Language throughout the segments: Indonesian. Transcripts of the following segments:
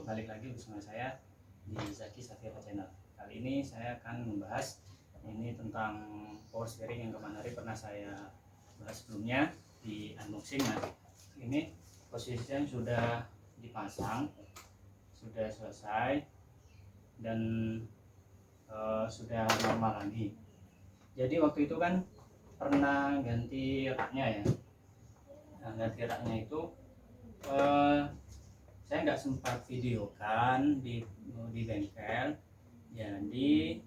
balik lagi bersama saya di Zaki Satyava Channel. Kali ini saya akan membahas ini tentang power steering yang kemarin hari pernah saya bahas sebelumnya di unboxing. Nah, ini posisinya sudah dipasang, sudah selesai dan sudah normal lagi. Jadi waktu itu kan pernah ganti raknya ya. Nah, ganti raknya itu saya nggak sempat videokan di bengkel, jadi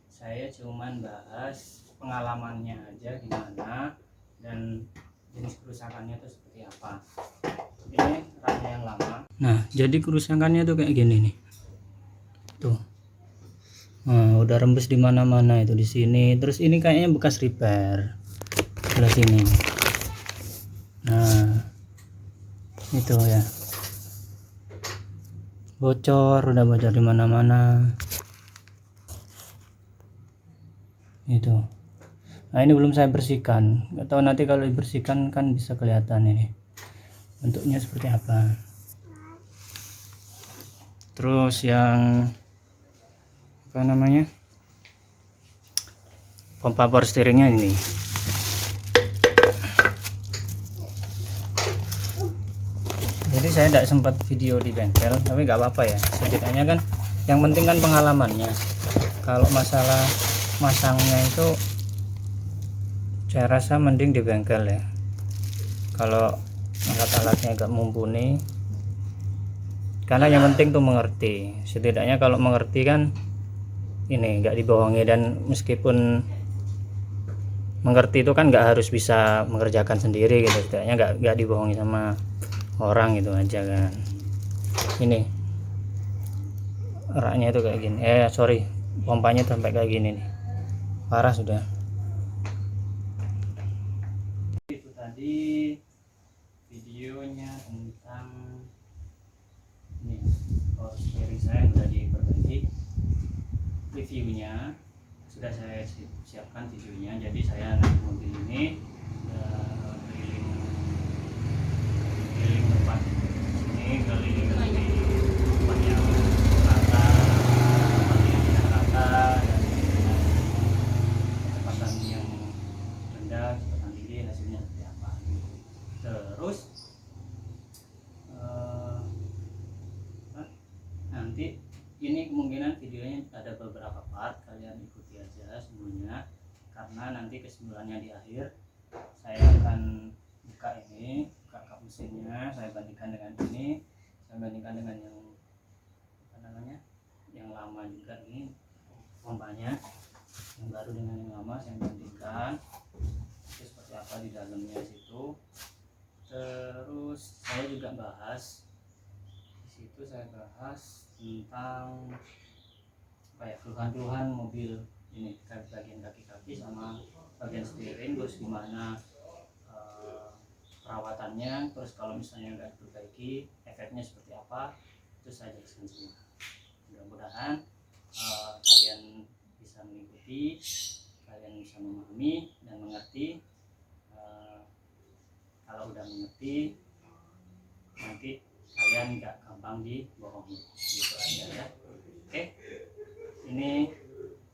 saya cuman bahas pengalamannya aja gimana dan jenis kerusakannya itu seperti apa. Ini raknya yang lama. Nah, jadi kerusakannya tuh kayak gini nih. Tuh. Nah, udah rembes di mana-mana itu di sini. Terus ini kayaknya bekas repair. Sebelah sini. Nah, itu ya. Bocor, udah bocor di mana-mana. Itu. Nah, ini belum saya bersihkan. Nggak tahu nanti kalau dibersihkan kan bisa kelihatan ini bentuknya seperti apa. Terus yang apa namanya, pompa power steeringnya ini. Jadi saya tidak sempat video di bengkel, tapi nggak apa-apa ya, setidaknya kan yang penting kan pengalamannya. Kalau masalah masangnya itu saya rasa mending di bengkel ya, kalau alat-alatnya agak mumpuni, karena yang penting tuh mengerti. Setidaknya kalau mengerti kan ini nggak dibohongi, dan meskipun mengerti itu kan nggak harus bisa mengerjakan sendiri gitu, setidaknya nggak dibohongi sama orang, itu aja kan. Ini raknya itu kayak gini, pompanya sampai kayak gini nih, parah sudah. Itu tadi videonya tentang ini power steering saya sudah diperbaiki. Reviewnya sudah saya siapkan videonya, jadi saya naik mobil ini keliling tempat sini, keliling di tempat yang rata, tempat yang tidak rata, dan kecepatan yang rendah, kecepatan tinggi, hasilnya seperti apa. Terus nanti ini kemungkinan videonya ada beberapa part, kalian ikuti aja semuanya, karena nanti kesimpulannya di akhir saya akan buka kap mesinnya, saya bandingkan dengan ini, saya bandingkan dengan yang apa namanya, yang lama juga. Ini pompanya yang baru dengan yang lama, saya bandingkan itu seperti apa di dalamnya situ. Terus saya juga bahas di situ, saya bahas tentang kayak keluhan-keluhan mobil ini, bagian kaki-kaki sama bagian steering, terus gimana perawatannya, terus kalau misalnya nggak diperbaiki efeknya seperti apa, itu saya jelaskan semua. Mudah-mudahan kalian bisa mengikuti, kalian bisa memahami dan mengerti. Kalau udah mengerti, nanti kalian nggak gampang dibohongi, gitu aja ya. Oke, ini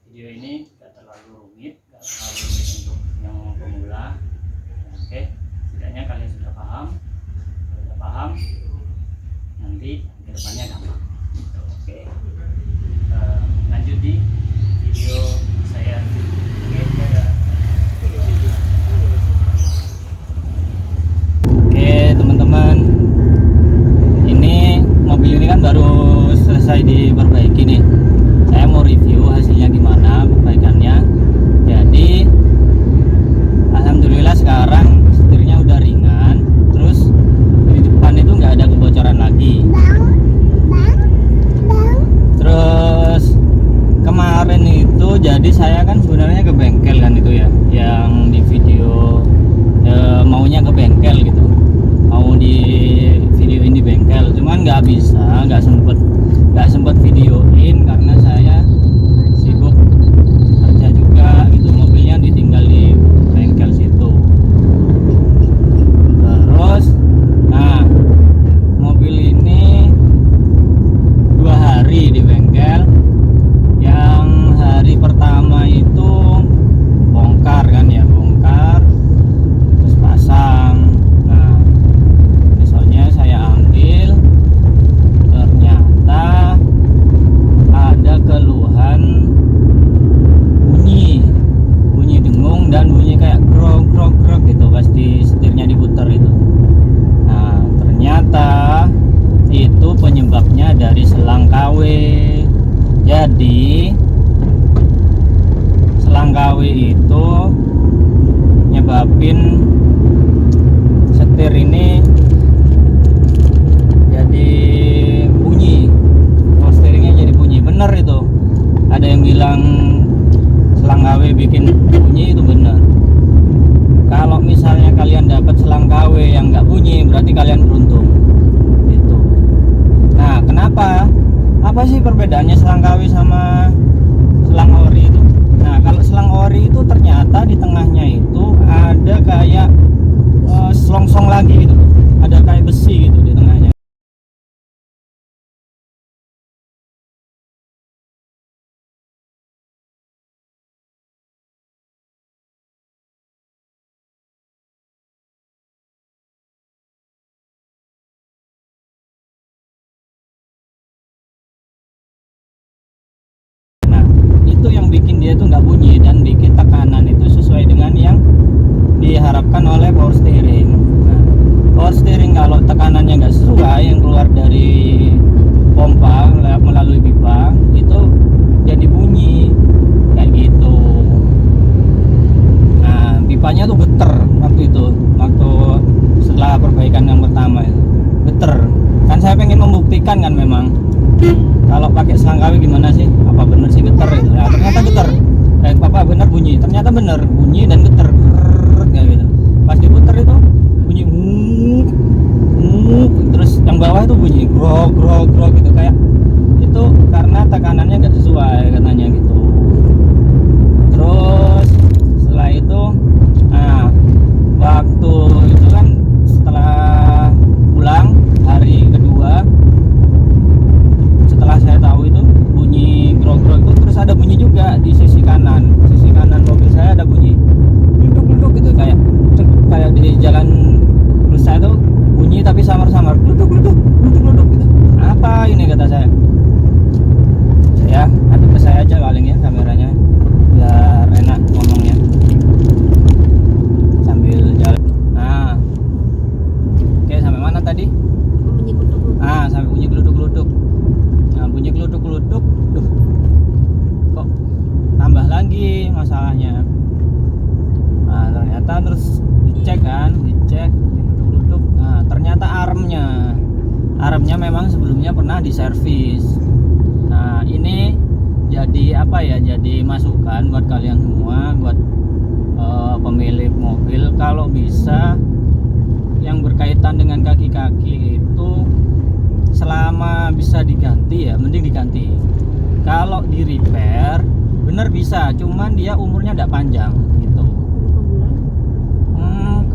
video ini nggak terlalu rumit, nggak terlalu rumit untuk yang pemula. Oke, setidaknya kalian sudah paham. Kalau sudah paham, nanti kedepannya gampang. Oke, lanjut di video saya. Oke, dadah. Oke teman-teman, ini mobil ini kan baru selesai diperbaiki nih. Saya mau review hasilnya gimana perbaikannya. Jadi alhamdulillah sekarang setirnya udah ringan, terus di depan itu nggak ada kebocoran lagi. Terus kemarin itu jadi saya kan sebenarnya ke bengkel kan, itu ya yang di video, maunya ke bengkel gitu, mau di videoin di bengkel, cuman nggak bisa, nggak sempet videoin karena saya sibuk kerja juga gitu. Mobilnya ditinggal di bengkel situ. Terus nah, mobil ini Jadi selang KW itu nyebabin setir ini jadi bunyi, power steeringnya jadi bunyi. Bener itu, ada yang bilang selang KW bikin bunyi, itu bener. Kalau misalnya kalian dapat selang KW yang nggak bunyi, berarti kalian beruntung gitu. Nah, kenapa? Apa sih perbedaannya selang KW sama selang ori itu? Nah, kalau selang ori itu ternyata di tengahnya itu ada kayak selongsong lagi gitu, ada kayak besi gitu di tengahnya. Nah, itu yang bikin dia tuh nggak bunyi dan bikin tekanan itu sesuai dengan yang diharapkan oleh power steering. Nah, power steering kalau tekanannya nggak sesuai, yang keluar dari pompa melalui pipa itu jadi bunyi kayak gitu. Nah, pipanya tuh geter waktu itu, waktu setelah perbaikan yang pertama itu geter. Kan saya pengen membuktikan kan, memang kalau pakai selang KW gimana sih, apa bener sih geter itu. Nah, ternyata geter, apa bener bunyi, ternyata bener bunyi dan geter kayak gitu. Pas diputer itu bunyi terus yang bawah itu bunyi grog grog grog gitu, kayak itu karena tekanannya nggak sesuai katanya gitu. Terus setelah itu, nah waktu itu kan setelah pulang hari kedua, setelah saya tahu itu bunyi grog grog itu, terus ada bunyi juga di sisi kanan mobil saya, ada bunyi gluduk gitu, kayak di jalan terus saya tuh bunyi tapi samar-samar gluduk gitu. Apa ini, kata saya aduk ke saya aja paling ya kameranya biar enak ngomongnya sambil jalan. Nah, oke, sampai mana tadi? Bunyi gluduk-gluduk. Sampai bunyi gluduk-gluduk. Nah, bunyi gluduk-gluduk, duh, kok tambah lagi masalahnya. Nah, ternyata terus dicek gluduk-gluduk. Nah, ternyata armnya memang sebelumnya pernah diservis. Nah, ini jadi apa ya, jadi masukan buat kalian semua, buat pemilik mobil, kalau bisa yang berkaitan dengan kaki-kaki itu selama bisa diganti ya mending diganti. Kalau di repair bener bisa, cuman dia umurnya tidak panjang gitu.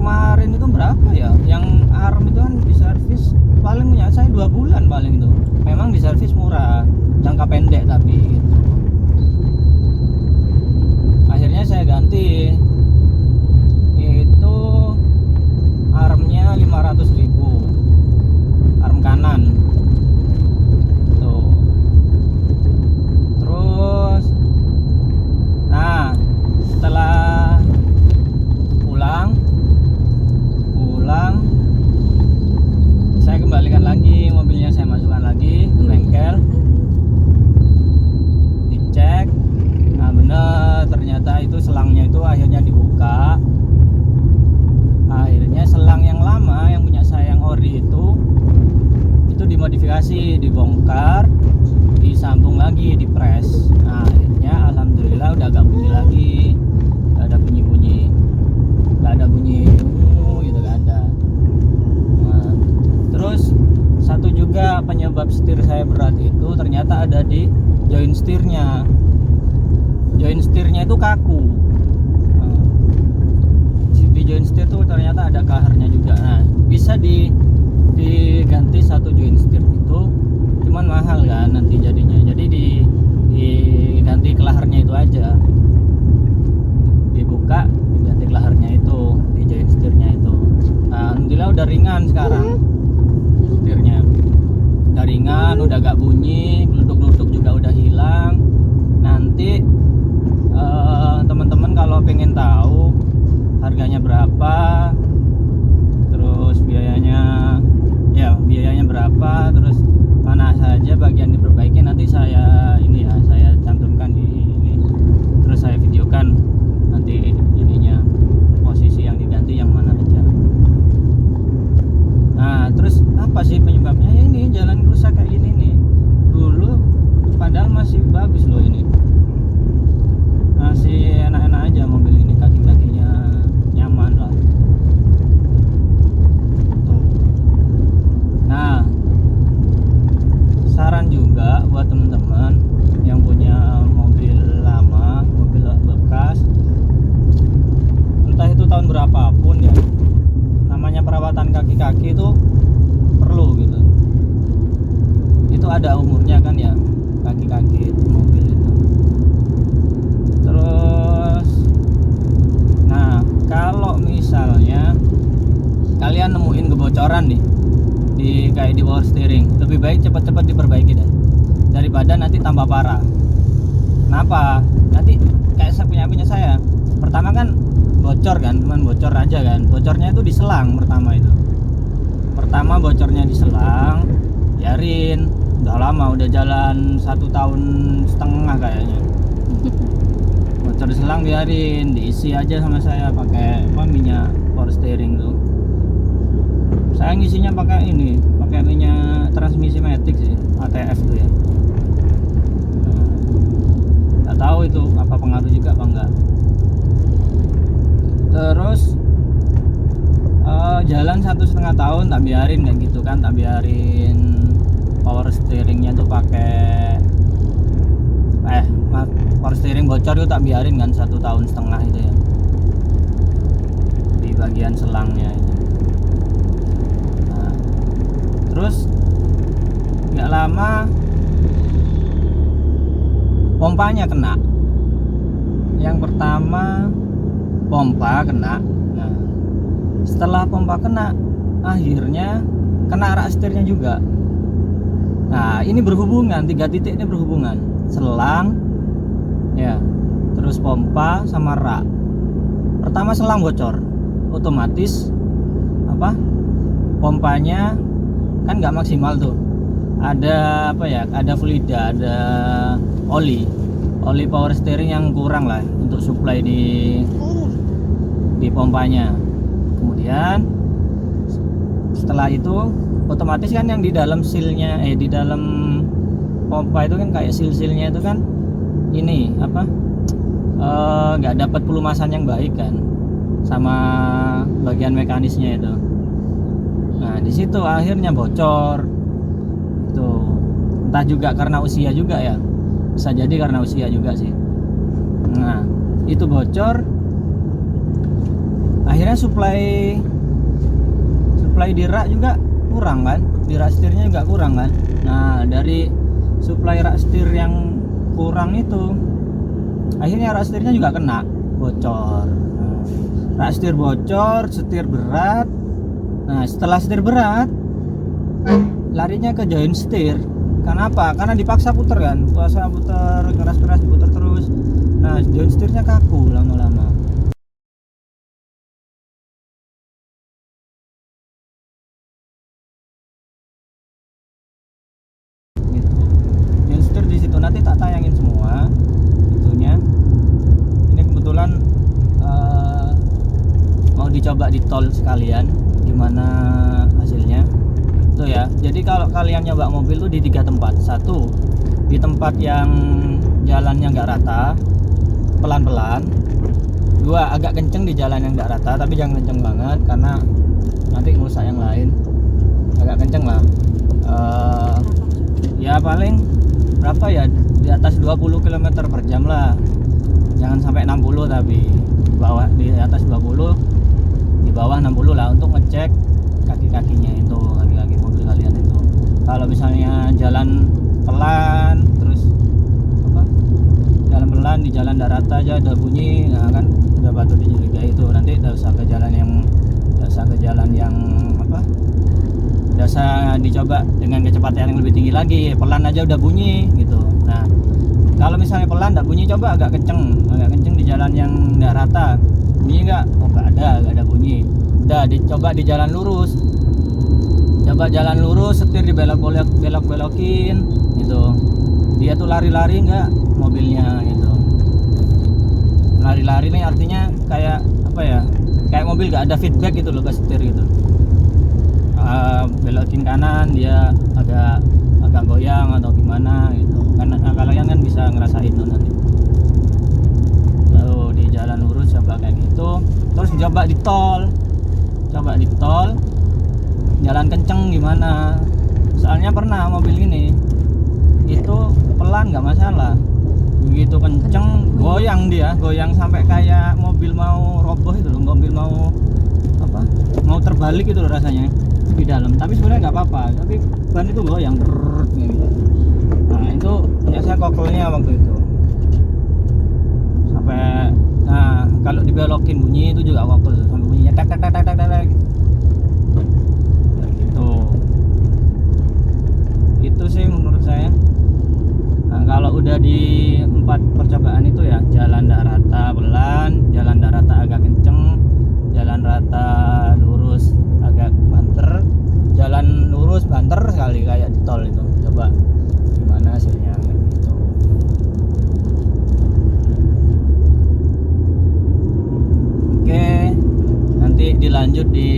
Kemarin itu berapa ya yang arm itu kan diservis, paling punya saya 2 bulan paling itu. Memang diservis murah, jangka pendek tapi gitu. Akhirnya saya ganti, itu armnya 500.000, arm kanan tuh. Terus nah, setelah pulang saya kembalikan lagi mobilnya, saya masukkan lagi ke bengkel, dicek. Nah, bener, ternyata itu selangnya itu akhirnya dibuka. Akhirnya selang yang lama yang punya saya yang ori itu dimodifikasi, dibongkar, disambung lagi, dipres. Nah, akhirnya alhamdulillah udah agak bunyi lagi, gak ada bunyi gitu, gak ada. Nah, terus satu juga penyebab setir saya berat itu ternyata ada di join setirnya. Join setirnya itu kaku. Nah, di join setir itu ternyata ada kaharnya juga. Nah, bisa diganti satu join setir itu, cuman mahal kan nanti jadinya. Jadi diganti kelaharnya itu aja, dibuka, diganti kelaharnya itu, di join setirnya itu. Nah, alhamdulillah udah ringan sekarang setirnya, udah ringan, udah gak bunyi, gluduk-gluduk juga udah hilang. Nanti teman-teman kalau pengen tahu harganya berapa, terus biayanya berapa, terus mana saja bagian diperbaiki, nanti saya ada umurnya kan ya, kaki-kaki mobil itu. Terus nah kalau misalnya kalian nemuin kebocoran nih kayak di power steering, lebih baik cepat-cepat diperbaiki deh daripada nanti tambah parah. Kenapa? Nanti kayak punya saya pertama kan bocor kan, cuman bocor aja kan, bocornya itu di selang. Pertama bocornya di selang, biarin, udah lama, udah jalan 1,5 tahun kayaknya. Bocor di selang, biarin, diisi aja sama saya pakai minyak power steering tuh. Saya ngisinya pakai minyak transmisi matic sih, ATF tuh ya. Nggak tahu itu apa pengaruh juga apa enggak. Terus jalan 1,5 tahun tak biarin kayak gitu kan, tak biarin power steeringnya tuh pakai power steering bocor itu tak biarin kan 1,5 tahun itu ya, di bagian selangnya itu. Nah, terus nggak lama pompanya kena. Yang pertama pompa kena. Nah, setelah pompa kena, akhirnya kena rak setirnya juga. Nah, ini berhubungan, 3 titik ini berhubungan. Selang ya, terus pompa sama rak. Pertama selang bocor, otomatis pompanya kan nggak maksimal tuh. Ada ada fluida, ada oli power steering yang kurang lah untuk supply di pompanya. Kemudian setelah itu otomatis kan yang di dalam sealnya di dalam pompa itu kan kayak seal-sealnya itu kan ini nggak dapat pelumasan yang baik kan sama bagian mekanisnya itu. Nah, di situ akhirnya bocor. Itu entah juga karena usia juga ya. Bisa jadi karena usia juga sih. Nah, itu bocor. Akhirnya supply di rak juga kurang kan, di rak setirnya juga kurang kan. Nah, dari supply rak setir yang kurang itu akhirnya rak setirnya juga kena bocor. Rak setir bocor, setir berat. Nah, setelah setir berat larinya ke join setir. Kenapa? Karena dipaksa puter kan, puter keras-keras puter terus. Nah, join setirnya kaku lama-lama. Di situ nanti tak tayangin semua itunya. Ini kebetulan mau dicoba di tol sekalian gimana hasilnya itu ya. Jadi kalau kalian nyoba mobil tuh di 3 tempat. Satu, di tempat yang jalannya nggak rata, pelan-pelan. Dua, agak kenceng di jalan yang nggak rata, tapi jangan kenceng banget karena nanti merusak yang lain. Agak kenceng lah, ya paling berapa ya, di atas 20 km per jam lah, jangan sampai 60, tapi di atas 20, di bawah 60 lah untuk ngecek kaki-kakinya itu, kaki-kaki mobil kalian itu. Kalau misalnya jalan pelan terus jalan pelan di jalan darat aja udah bunyi, nah kan udah patut dicurigai itu. Nanti udah usah ke jalan yang udah usah dicoba dengan kecepatan yang lebih tinggi lagi, pelan aja udah bunyi gitu. Nah, kalau misalnya pelan nggak bunyi, coba agak kenceng di jalan yang nggak rata, bunyi nggak? Oh, nggak ada bunyi. Udah dicoba di jalan lurus, coba jalan lurus, setir belok-belokin gitu, dia tuh lari-lari nggak mobilnya gitu. Lari-lari nih artinya kayak kayak mobil nggak ada feedback gitu loh ke setir gitu. Belokin kanan dia agak goyang atau gimana gitu. Karena kalian kan bisa ngerasain tuh nanti. Lalu di jalan lurus coba kayak gitu. Terus coba di tol, jalan kenceng gimana? Soalnya pernah mobil ini itu pelan nggak masalah, begitu kenceng goyang sampai kayak mobil mau roboh itu loh, mobil mau terbalik itu loh rasanya di dalam. Tapi sebenarnya nggak apa-apa, tapi ban itu goyang gitu. punya saya kokelnya waktu itu sampai, nah kalau dibelokin bunyi itu juga kokel sampai bunyinya tak tak tak tak tak tak gitu. Kayak gitu. Itu sih menurut saya. Nah, kalau udah di 4 percobaan itu ya, jalan ndak rata pelan, jalan ndak rata agak kenceng, jalan rata lurus agak banter, jalan lurus banter sekali kayak di tol itu. Coba gimana hasilnya gitu. Oke, nanti dilanjut di